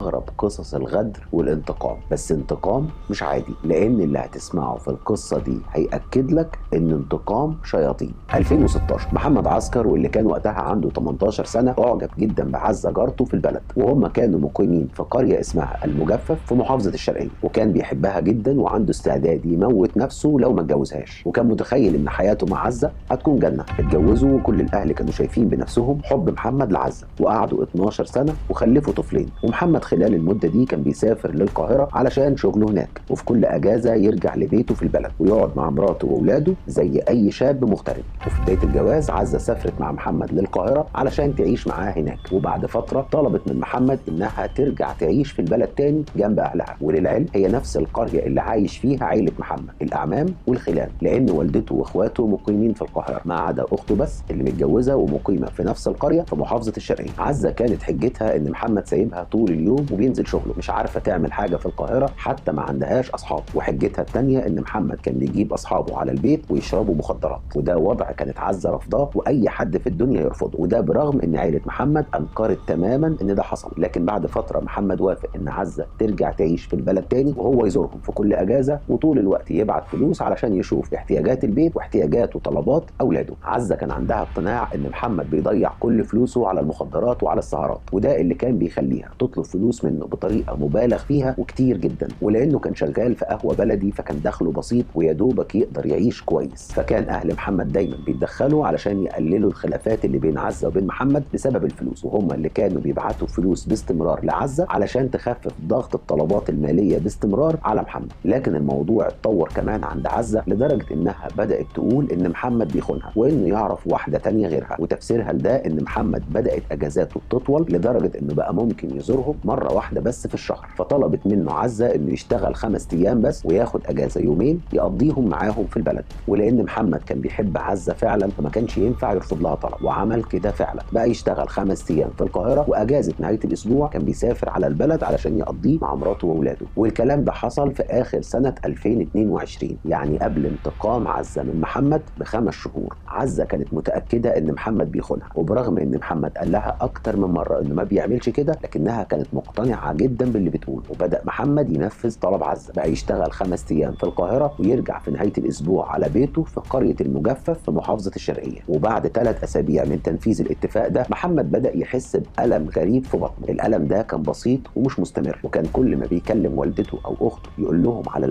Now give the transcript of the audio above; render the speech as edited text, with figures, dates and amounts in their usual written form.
أغرب قصص الغدر والانتقام، بس انتقام مش عادي، لأن اللي هتسمعه في القصة دي هيأكد لك إن انتقام شياطين. 2016 محمد عسكر، واللي كان وقتها عنده 18 سنة، أعجب جدا بعزة جارته في البلد، وهم كانوا مقيمين في قرية اسمها المجفف في محافظة الشرقية، وكان بيحبها جدا وعنده استعداد يموت نفسه لو ما اتجوزهاش، وكان متخيل إن حياته مع عزة هتكون جنة. اتجوزوا وكل الأهل كانوا شايفين بنفسهم حب محمد لعزة، وقعدوا 12 سنة وخلفوا طفلين. ومحمد خلال المدة دي كان بيسافر للقاهرة علشان شغله هناك، وفي كل أجازة يرجع لبيته في البلد ويقعد مع مراته وأولاده زي أي شاب مغترب. وفي بداية الجواز عزة سافرت مع محمد للقاهرة علشان تعيش معاه هناك، وبعد فترة طلبت من محمد إنها ترجع تعيش في البلد تاني جنب أهلها. وللعلم هي نفس القرية اللي عايش فيها عيلة محمد، الأعمام والخلان، لأن والدته وإخواته مقيمين في القاهرة ما عدا أخته بس اللي متجوزة ومقيمة في نفس القرية في محافظة الشرقية. عزة كانت حجتها إن محمد سايبها طول اليوم وبينزل شغله، مش عارفه تعمل حاجه في القاهره، حتى ما عندهاش اصحاب. وحجتها الثانيه ان محمد كان بيجيب اصحابه على البيت ويشربوا مخدرات، وده وضع كانت عزه رافضاه واي حد في الدنيا يرفضه، وده برغم ان عيله محمد انكرت تماما ان ده حصل. لكن بعد فتره محمد وافق ان عزه ترجع تعيش في البلد تاني، وهو يزورهم في كل اجازه وطول الوقت يبعت فلوس علشان يشوف احتياجات البيت واحتياجات وطلبات اولاده. عزه كان عندها اقتناع ان محمد بيضيع كل فلوسه على المخدرات وعلى السهرات، وده اللي كان بيخليها تطلب فلوس منه بطريقه مبالغ فيها وكتير جدا. ولانه كان شغال في قهوه بلدي فكان دخله بسيط ويا دوبك يقدر يعيش كويس، فكان اهل محمد دايما بيتدخلوا علشان يقللوا الخلافات اللي بين عزه وبين محمد بسبب الفلوس، وهم اللي كانوا بيبعتوا فلوس باستمرار لعزه علشان تخفف ضغط الطلبات الماليه باستمرار على محمد. لكن الموضوع اتطور كمان عند عزه لدرجه انها بدات تقول ان محمد بيخونها وانه يعرف واحده تانية غيرها، وتفسيرها لده ان محمد بدات اجازاته تطول لدرجه انه بقى ممكن يزورهم مره واحده بس في الشهر. فطلبت منه عزة انه يشتغل 5 ايام بس وياخد اجازة يومين يقضيهم معاهم في البلد. ولان محمد كان بيحب عزة فعلا فما كانش ينفع يرفض لها طلب، وعمل كده فعلا، بقى يشتغل 5 ايام في القاهرة، واجازة نهاية الاسبوع كان بيسافر على البلد علشان يقضيه مع مراته واولاده. والكلام ده حصل في اخر سنة 2022، يعني قبل انتقام عزة من محمد ب5 شهور. عزة كانت متأكدة ان محمد بيخونها، وبرغم ان محمد قال لها اكتر من مرة انه ما بيعملش كده، لكنها كانت مقتنعة جدا باللي بتقوله. وبدأ محمد ينفذ طلب عزة، بقى يشتغل 5 ايام في القاهرة ويرجع في نهاية الاسبوع على بيته في قرية المجفف في محافظة الشرقية. وبعد 3 اسابيع من تنفيذ الاتفاق ده محمد بدأ يحس بألم غريب في بطنه. الألم ده كان بسيط ومش مستمر، وكان كل ما بيكلم والدته او اخته يقول لهم على